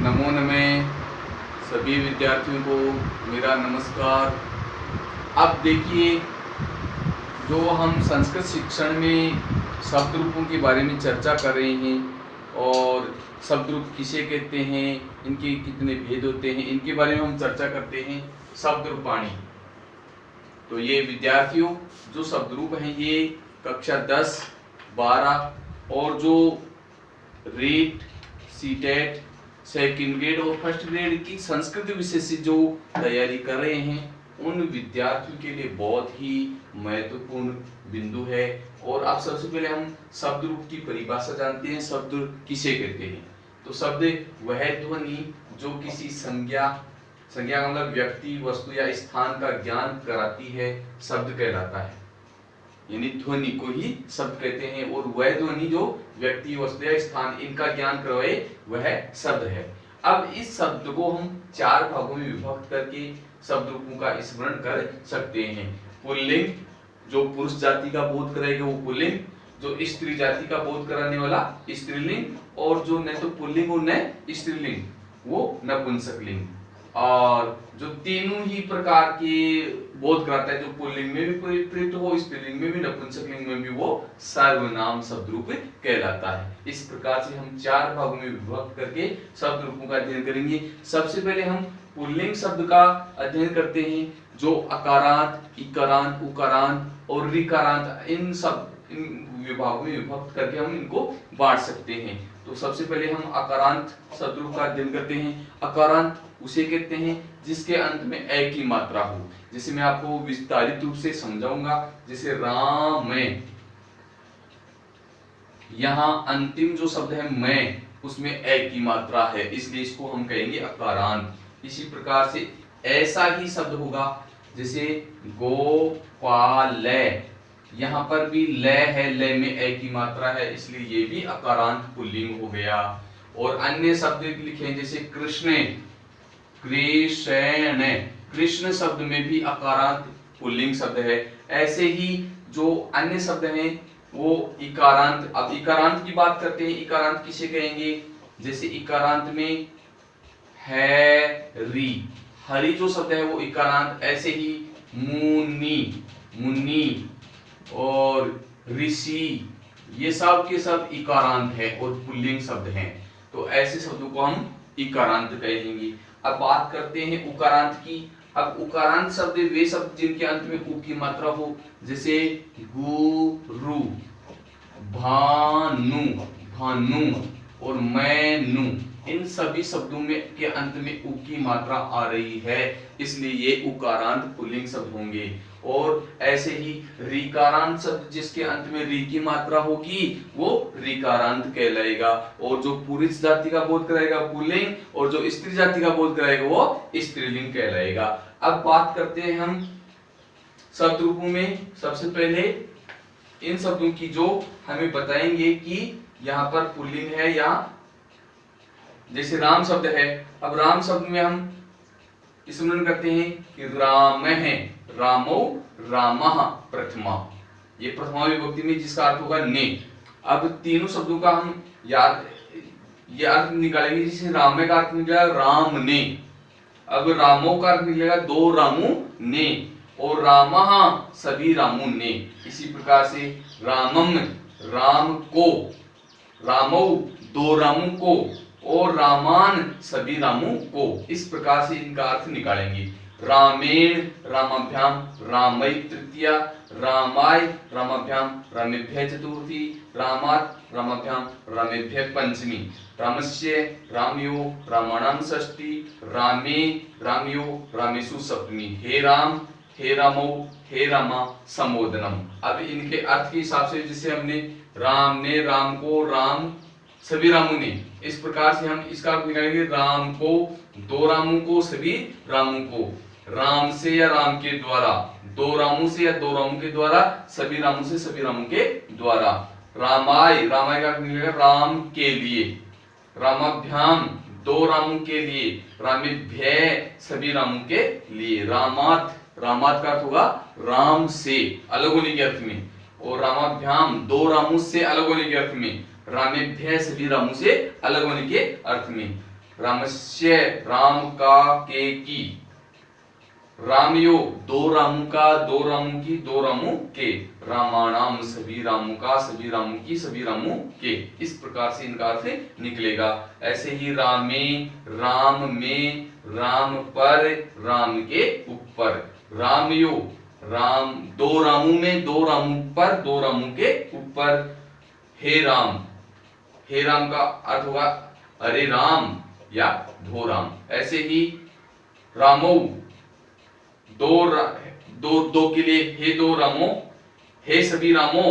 नमो नमः। सभी विद्यार्थियों को मेरा नमस्कार। अब देखिए, जो हम संस्कृत शिक्षण में शब्द रूपों के बारे में चर्चा कर रहे हैं और शब्द रूप किसे कहते हैं, इनके कितने भेद होते हैं, इनके बारे में हम चर्चा करते हैं। शब्द रूपाणी। तो ये विद्यार्थियों, जो शब्द रूप हैं ये कक्षा 10, 12 और जो रीट, सीटेट, सेकंड ग्रेड और फर्स्ट ग्रेड की संस्कृत विषय से जो तैयारी कर रहे हैं उन विद्यार्थियों के लिए बहुत ही महत्वपूर्ण बिंदु है। और अब सबसे पहले हम शब्द रूप की परिभाषा जानते हैं। शब्द किसे कहते हैं? तो शब्द वह ध्वनि जो किसी संज्ञा का मतलब व्यक्ति, वस्तु या स्थान का ज्ञान कराती है, शब्द कहलाता है। यानी ध्वनि को ही शब्द कहते हैं और वह ध्वनि जो व्यक्ति, वस्तु या स्थान इनका ज्ञान करवाए वह शब्द है। अब इस शब्द को हम 4 भागों में विभक्त करके शब्द रूपों का स्मरण कर सकते हैं। पुल्लिंग, जो पुरुष जाति का बोध कराएगा वो पुल्लिंग, जो स्त्री जाति का बोध कराने वाला स्त्रीलिंग, और जो न तो पुल्लिंग और न स्त्रीलिंग वो नपुंसकलिंग। और जो तीनों ही प्रकार के बोध कराता है, जो पुल्लिंग में भी प्रयुक्त हो, स्त्रीलिंग में भी, नपुंसकलिंग में भी, वो सर्वनाम शब्द रूप कहलाता है। इस प्रकार से हम 4 भागों में विभक्त करके शब्द रूपों का अध्ययन करेंगे। सबसे पहले हम पुल्लिंग शब्द का अध्ययन करते हैं, जो अकारांत, इकारांत, उकारांत और ऋकारांत इन विभागों में विभक्त करके हम इनको बांट सकते हैं। तो सबसे पहले हम अकारांत शब्द रूप का अध्ययन करते हैं। अकारांत उसे कहते हैं जिसके अंत में ए की मात्रा हो। जैसे मैं आपको विस्तारित रूप से समझाऊंगा। जैसे राम में, यहां अंतिम जो शब्द है मैं, उसमें ए की मात्रा है, इसलिए इसको हम कहेंगे अकारांत। इसी प्रकार से ऐसा ही शब्द होगा, जैसे गोपालय, यहां पर भी ल है, ल में ए की मात्रा है, इसलिए ये भी अकारांत पुल्लिंग हो गया। और अन्य शब्द लिखे जैसे कृष्ण, कृष्ण, कृष्ण शब्द में भी अकारांत पुल्लिंग शब्द है। ऐसे ही जो अन्य शब्द हैं वो इकारांत। अब इकारांत की बात करते हैं। इकारांत किसे कहेंगे? जैसे इकारांत में है री, हरि जो शब्द है वो इकारांत। ऐसे ही मुनि, मुनि और ऋषि, ये सब के सब इकारांत है और पुल्लिंग शब्द हैं। तो ऐसे शब्दों को हम इकारांत कहेंगे। अब बात करते हैं उकारांत की। अब उकारांत शब्द वे शब्द जिनके अंत में उ की मात्रा हो, जैसे गुरु, भानु, भानु और मैनु, इन सभी शब्दों में के अंत में उ की मात्रा आ रही है, इसलिए ये उकारांत पुल्लिंग शब्द होंगे। और ऐसे ही ऋकारांत शब्द जिसके अंत में री की मात्रा होगी वो ऋकारांत कहलाएगा। और जो पुरुष जाति का बोध कराएगा पुल्लिंग, और जो स्त्री जाति का बोध कराएगा वो स्त्रीलिंग कहलाएगा। अब बात करते हैं हम शब्द रूपों में। सबसे पहले इन शब्दों की जो हमें बताएंगे कि यहाँ पर पुल्लिंग है या, जैसे राम शब्द है। अब राम शब्द में हम स्मरण करते हैं कि राम है, रामो, रामः प्रथमा, ये प्रथमा विभक्ति में जिसका अर्थ होगा ने। अब तीनों शब्दों का हम ये अर्थ निकालेंगे। जैसे राम का अर्थ निकलेगा राम ने, अब रामो का अर्थ निकलेगा दो रामू ने, और रामः सभी रामू ने। इसी प्रकार से रामम, राम को, रामो दो रामू को, और रामान सभी रामू को। इस प्रकार से इनका अर्थ निकालेंगे। रामेण, रामाभ्याम, रामई तृतीया, रामाय, रामाभ्याम, रामेभ्य चतुर्थी, रामात्, रामाभ्याम, रामेभ्य पंचमी, रामस्य, रामयो, रामाणाम षष्ठी, रामे, रामयो, रामेषु सप्तमी। हे राम, हे रामो, हे रामा संबोधनम। अब इनके अर्थ के हिसाब से, जैसे हमने राम ने, राम को, राम सभी रामू ने, इस प्रकार से हम इसका अर्थ निकालेंगे। राम को, दो रामू को, सभी रामू को, राम से या राम के द्वारा, दो रामू से या दो रामू के द्वारा, सभी रामू से सभी रामू के द्वारा। रामाय, रामाय का अर्थ निकलेगा राम के लिए, रामाभ्याम दो रामू के लिए, रामेभ्य सभी रामू के लिए। रामात्, रामात् का अर्थ होगा राम से अलग होने के अर्थ में, और रामाभ्याम दो रामू से अलग होने के अर्थ में, रामेभ्य सभी रामू से अलग होने के अर्थ में। रामस्य राम का के की, रामयो दो रामों का, दो रामों की, दो रामों के, रामाणाम सभी रामों का, सभी रामों की, सभी रामों के। इस प्रकार से इनका अर्थ निकलेगा। ऐसे ही रामे राम में, राम पर, राम के ऊपर, रामयो राम दो रामों में, दो रामों पर, दो रामों के ऊपर, हे राम, हे राम का अर्थ होगा अरे राम या धो राम। ऐसे ही रामो दो के लिए हे दो रामो, हे सभी रामो,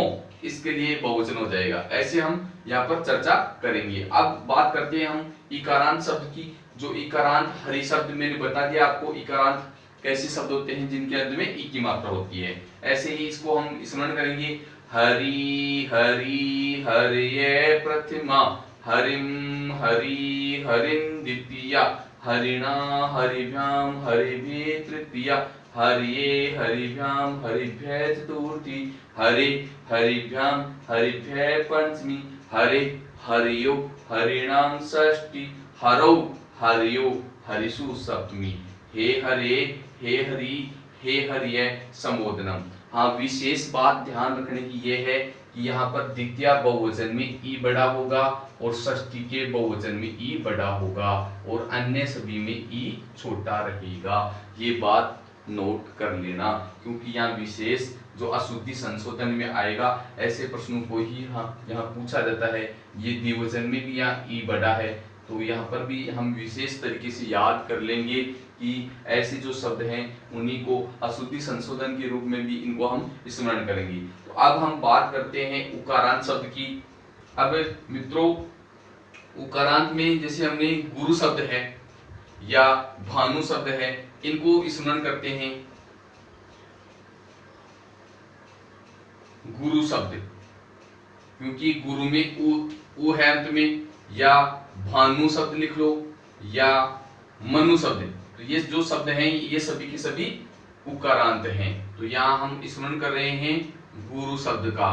इसके लिए बहुवचन हो जाएगा। ऐसे हम यहाँ पर चर्चा करेंगे। अब बात करते हैं हम इकारांत शब्द की। जो इकारांत हरि शब्द मैंने बता दिया आपको, इकारांत कैसे शब्द होते हैं जिनके अंत में ई की मात्रा होती है। ऐसे ही इसको हम स्मरण करेंगे, हरि हरि हरिये प्रथमा, हरिम हरि हरिं द्वितीया, हरिणा हरिभ्याम हरिभ्ये तृतीया, हरिये हरिभ्याम हरिभ्ये चतुर्थी, हरे हरिभ्याम हरिभ्ये पंचमी, हरे हरियो हरिणाम षष्ठी, हरौ हरियो हरिषु सप्तमी, हे हरे हे हरि हे हरिये संबोधनम। हाँ, विशेष बात ध्यान रखने की यह है कि यहाँ पर द्वितीय बहुवचन में ई बड़ा होगा और षष्ठी के बहुवचन में ई बड़ा होगा और अन्य सभी में ई छोटा रहेगा। ये बात नोट कर लेना, क्योंकि यहाँ विशेष जो अशुद्धि संशोधन में आएगा, ऐसे प्रश्नों को ही यहाँ पूछा जाता है। ये द्विवचन में भी यहाँ ई बड़ा है, तो यहाँ पर भी हम विशेष तरीके से याद कर लेंगे कि ऐसे जो शब्द हैं उन्हीं को अशुद्धि संशोधन के रूप में भी इनको हम स्मरण करेंगे। तो अब हम बात करते हैं उकारांत शब्द की। अब मित्रों, उकारांत में जैसे हमने गुरु शब्द है या भानु शब्द है, इनको स्मरण करते हैं। गुरु शब्द, क्योंकि गुरु में उ है अंत में, या भानु शब्द लिख लो या मनु शब्द, तो ये जो शब्द हैं ये सभी के सभी उकारांत हैं। तो यहाँ हम स्मरण कर रहे हैं गुरु शब्द का,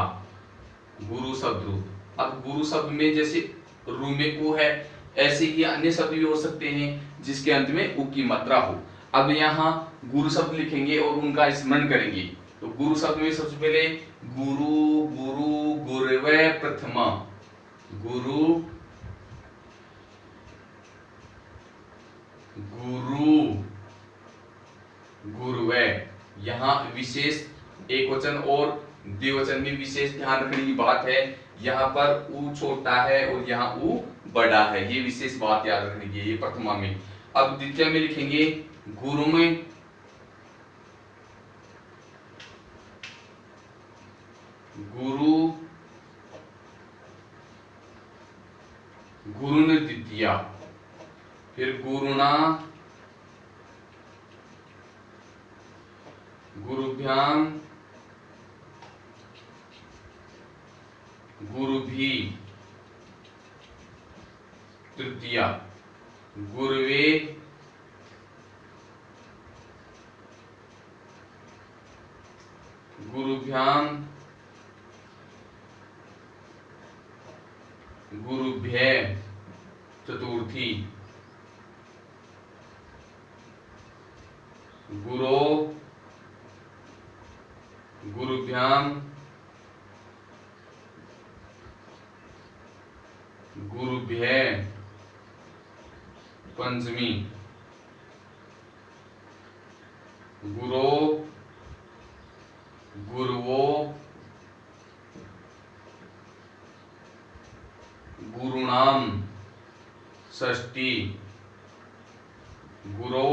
गुरु शब्द रूप। अब गुरु शब्द में जैसे रु में उ है, ऐसे ही अन्य शब्द भी हो सकते हैं जिसके अंत में उ की मात्रा हो। अब यहाँ गुरु शब्द लिखेंगे और उनका स्मरण करेंगे। तो गुरु शब्द में सबसे पहले गुरु गुरु गुरवे प्रथमा, गुरु गुरु गुरुवे। यहाँ विशेष एक वचन और द्विवचन में विशेष ध्यान रखने की बात है। यहाँ पर उ छोटा है और यहाँ उ बड़ा है, ये विशेष बात याद रखने की है, ये प्रथमा में। अब द्वितीय में लिखेंगे गुरु में, गुरु गुरु ने द्वितीया, फिर गुरुणा गुरुभ्याम गुरुभी तृतीया, गुरुवे गुरुभ्याम गुरुभ्ये चतुर्थी, गुरो गुरुभ्याम गुरुभ्ये पंचमी, गुरो गुरुवो गुरुणाम षष्ठी, गुरौ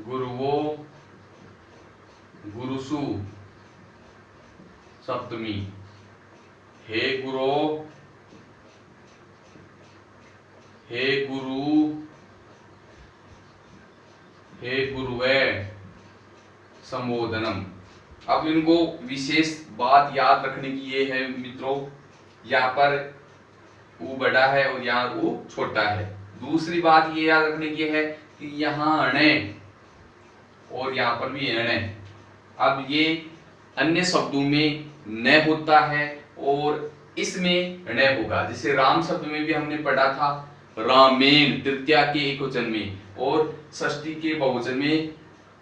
गुरुवो गुरुसु सप्तमी, हे गुरो हे गुरु हे गुरुवे संबोधनम। अब इनको विशेष बात याद रखने की ये है मित्रों, यहाँ पर उ बड़ा है और यहाँ उ छोटा है। दूसरी बात ये याद रखने की है कि यहाँ अणे और यहाँ पर भी अणे। अब ये अन्य शब्दों में न होता है और इसमें ण होगा। जैसे राम शब्द में भी हमने पढ़ा था, रामेण तृतीया के एकवचन में और षष्ठी के बहुवचन में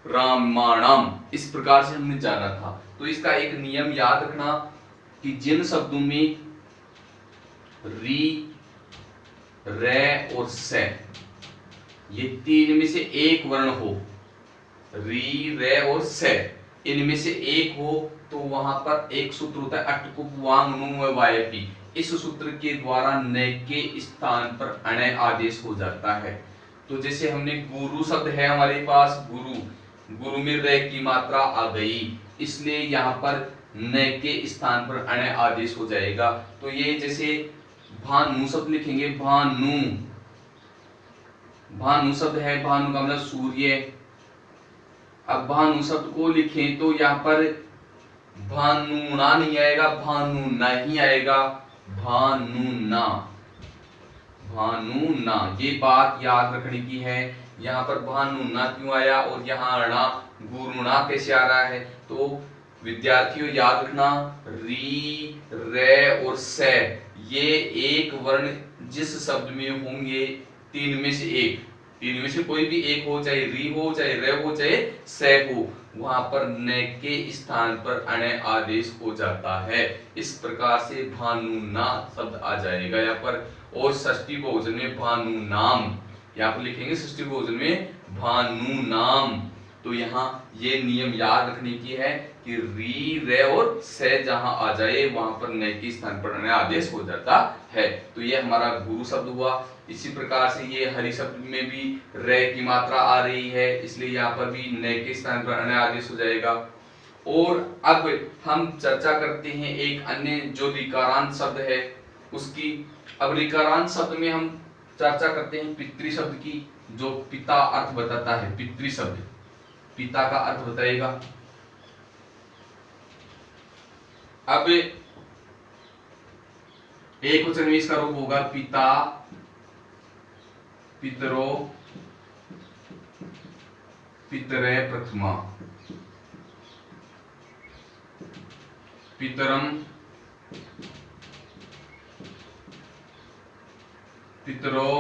रामायणम। इस प्रकार से हमने जाना था। तो इसका एक नियम याद रखना कि जिन शब्दों में री, रे और से ये तीन में से एक वर्ण हो, री, रे और से इनमें से एक हो, तो वहां पर एक सूत्र होता है अटकुप वांग नु वायपी। इस सूत्र के द्वारा न के स्थान पर अणय आदेश हो जाता है। तो जैसे हमने गुरु शब्द है हमारे पास, गुरु, गुरु में रे की मात्रा आ गई, इसलिए यहाँ पर न के स्थान पर अणय आदेश हो जाएगा। तो ये जैसे भानु शब्द लिखेंगे, भानु, भानु शब्द है, भानु का मतलब सूर्य। अब भानु शब्द को लिखें तो यहाँ पर भानुना नहीं आएगा, भानुना ही आएगा, भानुना, भानुना। ये बात याद रखने की है। यहाँ पर भानुना क्यों आया और यहाँ अणा गुरुना कैसे आ रहा है? तो विद्यार्थियों याद रखना, री, रे और से ये एक वर्ण जिस शब्द में होंगे तीन में से एक, तीन में से कोई भी एक हो, चाहे री हो, चाहे रे हो, चाहे से हो, वहां पर न के स्थान पर अणय आदेश हो जाता है। इस प्रकार से भानुना शब्द आ जाएगा यहाँ पर। और षष्ठी बहुवचन में भानुनाम, यहाँ पर लिखेंगे षष्ठी बहुवचन में भानुनाम। तो यहाँ ये नियम याद रखने की है कि री, रे और से जहां आ जाए वहां पर न के स्थान पर अणय आदेश हो जाता है। तो ये हमारा गुरु शब्द हुआ। इसी प्रकार से ये हरि शब्द में भी रे की मात्रा आ रही है, इसलिए यहाँ पर भी न के स्थान पर अणय आदेश हो जाएगा। और अब हम चर्चा करते हैं एक अन्य जो ऋकारांत शब्द है उसकी। अब ऋकारांत शब्द में हम चर्चा करते हैं पितृ शब्द की, जो पिता अर्थ बताता है। पितृ शब्द पिता का अर्थ बताएगा। अब एक वचन में इसका रूप होगा पिता, पितरो, पितरे प्रथमा, पितरम, पितरो,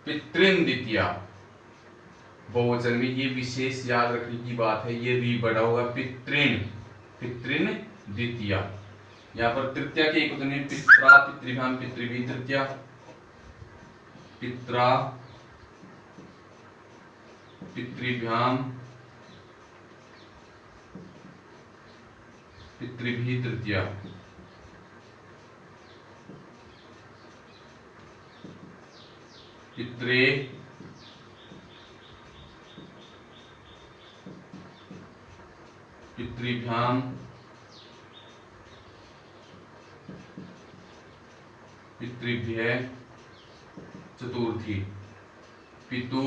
पितृन द्वितीया। बहुवचन में ये विशेष याद रखने की बात है, ये री बड़ा होगा, पितृन, पितृन द्वितीया। यहाँ पर तृतीया के एक वचन में पित्रा, पितृभ्याम, पितृभि तृतीया, पित्रा, पितृभ्याम, पितृभि तृतीया। पित्रे, पितृभ्याम, पितृभ्य चतुर्थी, पितु,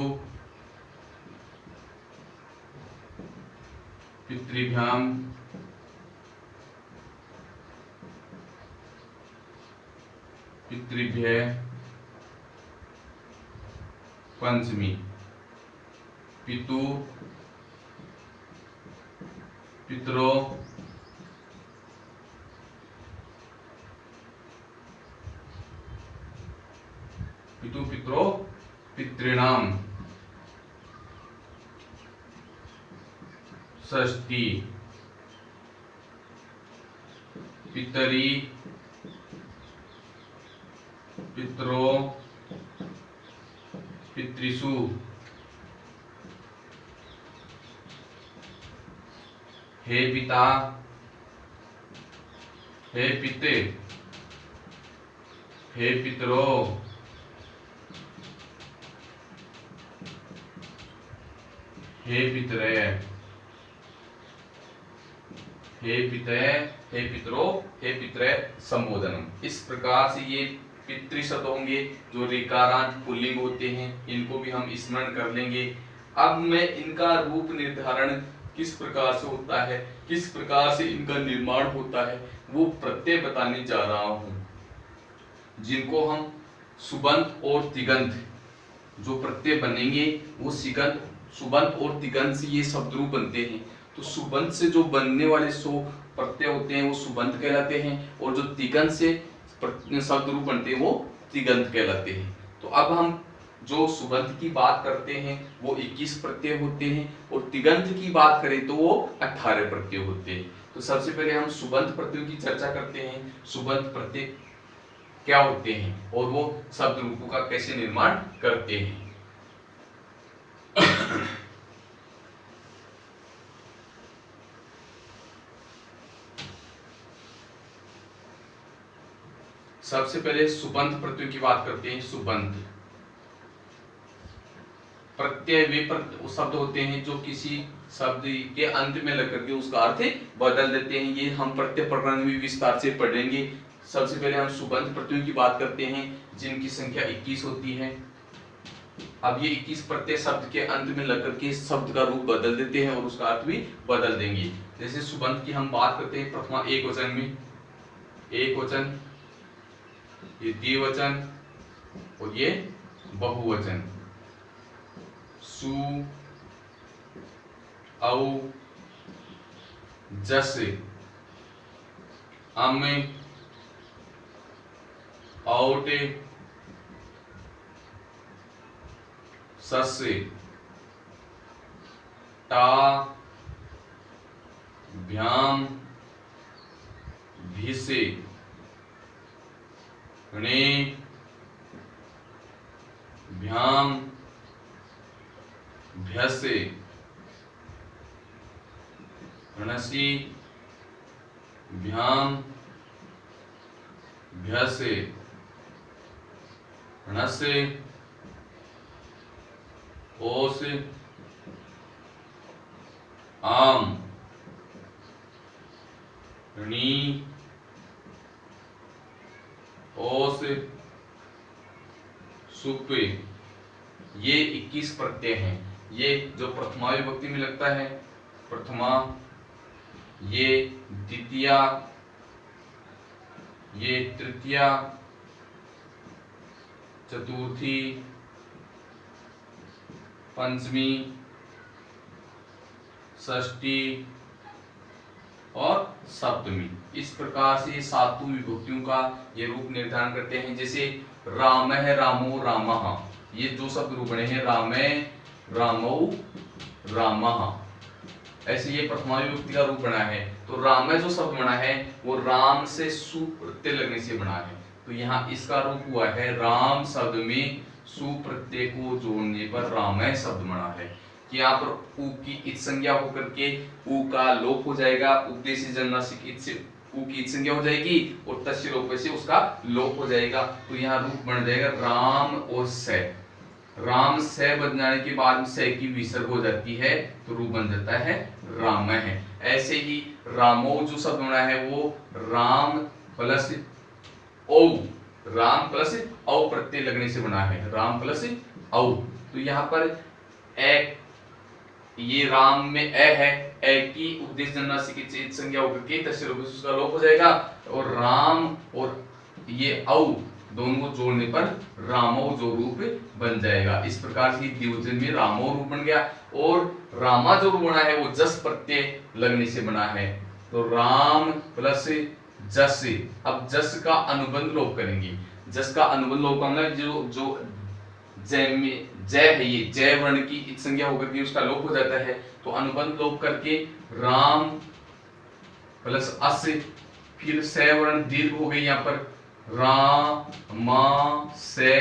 पितृभ्याम, पितृभ्य पंचमी, पितु, पितरो, पितु, पितरो, पितृणाम षष्ठी, पितरी, पितरो, पितृसु, हे पिता, हे पिते, हे पितरो, हे पितरे, हे पिते, हे पितरो, हे पितरे संबोधनम। इस प्रकार से ये पितृ शब्द होंगे जो ऋकारांत पुल्लिंग होते हैं, इनको भी हम स्मरण कर लेंगे। अब मैं इनका रूप निर्धारण किस प्रकार से होता है, किस प्रकार से इनका निर्माण होता है, वो प्रत्यय बताने जा रहा हूं, जिनको हम सुबंत और तिगंत जो प्रत्यय बनेंगे वो सुबंत और तिगंत से ये शब्द रूप बनते हैं। तो सुबंत से जो बनने वाले प्रत्यय होते हैं वो सुबंत कहलाते हैं, और जो तिगंत से शब्द रूप बनते हैं वो तिगंत कहलाते हैं। तो अब हम जो सुबंत की बात करते हैं वो 21 प्रत्यय होते हैं, और तिगंत की बात करें तो वो 18 प्रत्यय होते हैं। तो सबसे पहले हम सुबंत प्रत्ययों की चर्चा करते हैं। सुबंत प्रत्यय क्या होते हैं और वो शब्द रूपों का कैसे निर्माण करते हैं। सबसे पहले सुबंत प्रत्ययों की बात करते हैं। सुबंत प्रत्यय वे शब्द होते हैं जो किसी शब्द के अंत में लग करके उसका अर्थ बदल देते हैं। ये हम प्रत्यय प्रकरण में विस्तार से पढ़ेंगे। सबसे पहले हम सुबंत प्रत्ययों की बात करते हैं जिनकी संख्या 21 होती है। अब ये 21 प्रत्यय शब्द के अंत में लग करके शब्द का रूप बदल देते हैं और उसका अर्थ भी बदल देंगे। जैसे सुबंत की हम बात करते हैं प्रथमा एक वचन में, एक वचन, ये द्विवचन और ये बहुवचन। सु, औ, जस, अम, औट, सस, टा, भ्याम, भिस, णे, भ्याम, भ्यस, णसी, भ्याम, भ्यस, णस, ओस, आम, णी, ओस, सुप। ये 21 प्रत्यय हैं। ये जो प्रथमा विभक्ति में लगता है, प्रथमा, ये द्वितीया, ये तृतीया, चतुर्थी, पंचमी, षष्ठी और सप्तमी। इस प्रकार से सातों विभक्तियों का ये रूप निर्धारण करते हैं। जैसे राम है, रामो, रामः, ये जो शब्द रूप बने हैं रामे, रामौ, रामः, ऐसे ये प्रथमा विभक्ति का रूप बना है। तो राम जो शब्द बना है वो राम से सु प्रत्यय लगने से बना है। तो यहाँ इसका रूप हुआ है राम शब्द में सु प्रत्यय को जोड़ने पर रामय शब्द बना है। कि यहाँ पर उ की इत संज्ञा होकर के उ का लोप हो जाएगा, उद्देश्य जन्नासिक इत से उ की इत संज्ञा हो जाएगी और तस्य लोप से उसका लोप हो जाएगा। तो यहाँ रूप बन जाएगा राम और से। राम से बन जाने के बाद से की विसर्ग हो जाती है तो रूप बन जाता है राम है। ऐसे ही रामो जो शब्द बना है वो राम प्लस औ, राम प्लस औ प्रत्यय लगने से बना है, राम प्लस औ। तो यहाँ पर ए, ये राम में ए है, ए की उद्देश्य जन्नासिक इत संज्ञा होकर के तस्य लोप से उसका लोप हो जाएगा और राम और ये औ दोनों को जोड़ने पर रामो जो रूप बन जाएगा। इस प्रकार से द्विवचन में रामो रूप बन गया। और रामा जो रूप बना है वो जस प्रत्यय लगने से बना है। तो राम प्लस जस। अब जस का अनुबंध लोप करेंगे। जस का अनुबंध लोप करना जो जय में जय है, ये जय वर्ण की इत संज्ञा होकर के उसका लोप हो जाता है। तो अनुबंध लोप करके राम प्लस अस, फिर से वर्ण दीर्घ हो गई यहाँ पर राम मा से,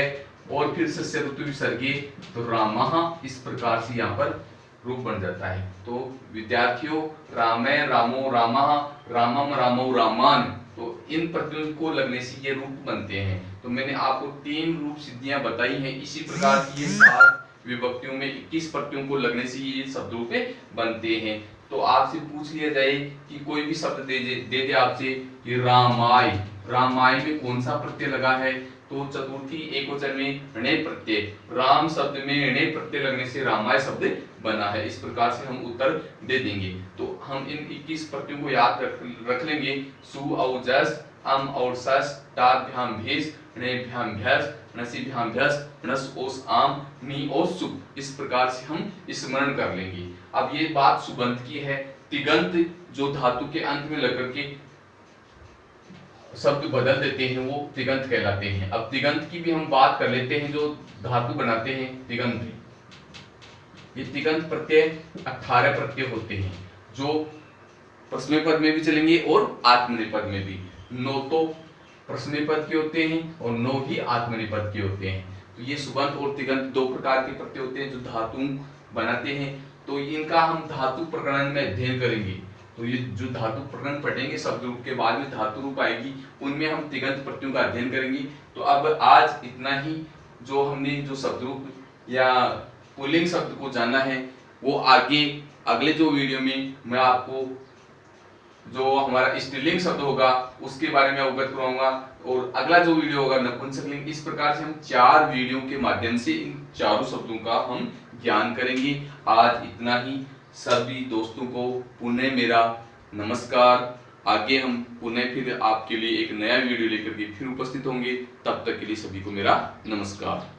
और फिर से ऋतु विसर्गे तो रामः। इस प्रकार से यहाँ पर रूप बन जाता है। तो विद्यार्थियों रामे, रामो, रामः, रामम, रामो, रामान, तो इन प्रत्ययों को लगने से ये रूप बनते हैं। तो मैंने आपको 3 रूप सिद्धियां बताई हैं। इसी प्रकार की ये 7 विभक्तियों में 21 प्रत्ययों को लगने से ये शब्द रूप बनते हैं। तो आपसे पूछ लिया जाए कि कोई भी शब्द दे दे आपसे कि रामाय, रामाय में कौन सा प्रत्यय लगा है, तो चतुर्थी एक वचन में णे प्रत्यय, राम शब्द में णे प्रत्यय लगने से रामाय शब्द बना है। इस प्रकार से हम उत्तर दे देंगे। तो हम इन 21 प्रत्ययों को याद रख लेंगे। सु और जस, अम और सस, टाभ्याम भेष, णेभ्याम भ्यस, नसीभ्याम भ्यस, नस ओस आम, नी ओस सुप। इस प्रकार से हम स्मरण कर लेंगे। अब ये बात सुबंत की है। तिगंत जो धातु के अंत में लग करके शब्द बदल देते हैं वो तिगंत कहलाते हैं। अब तिगंत की भी हम बात कर लेते हैं। जो धातु बनाते हैं तिगंत, ये तिगंत प्रत्यय 18 प्रत्यय होते हैं जो प्रश्न पद में भी चलेंगे और आत्मनेपद में भी। 9 तो प्रश्न पद के होते हैं और 9 ही आत्मनेपद के होते हैं। तो ये सुबंत और तिगंत 2 प्रकार के प्रत्यय होते हैं जो धातु बनाते हैं। तो इनका हम धातु प्रकरण में अध्ययन करेंगे। तो ये जो धातु प्रकरण पढ़ेंगे शब्द रूप के बाद में धातु रूप आएगी, उनमें हम तिगंत प्रत्ययों का अध्ययन करेंगे। तो अब आज इतना ही। जो हमने जो शब्द रूप या पुल्लिंग शब्द को जाना है वो आगे अगले जो वीडियो में मैं आपको जो हमारा स्त्रीलिंग शब्द होगा उसके बारे में अवगत कराऊंगा, और अगला जो वीडियो होगा नपुंसकलिंग। इस प्रकार से हम 4 वीडियो के माध्यम से इन चारों शब्दों का हम ज्ञान करेंगे। आज इतना ही। सभी दोस्तों को पुनः मेरा नमस्कार। आगे हम पुनः फिर आपके लिए एक नया वीडियो लेकर के फिर उपस्थित होंगे। तब तक के लिए सभी को मेरा नमस्कार।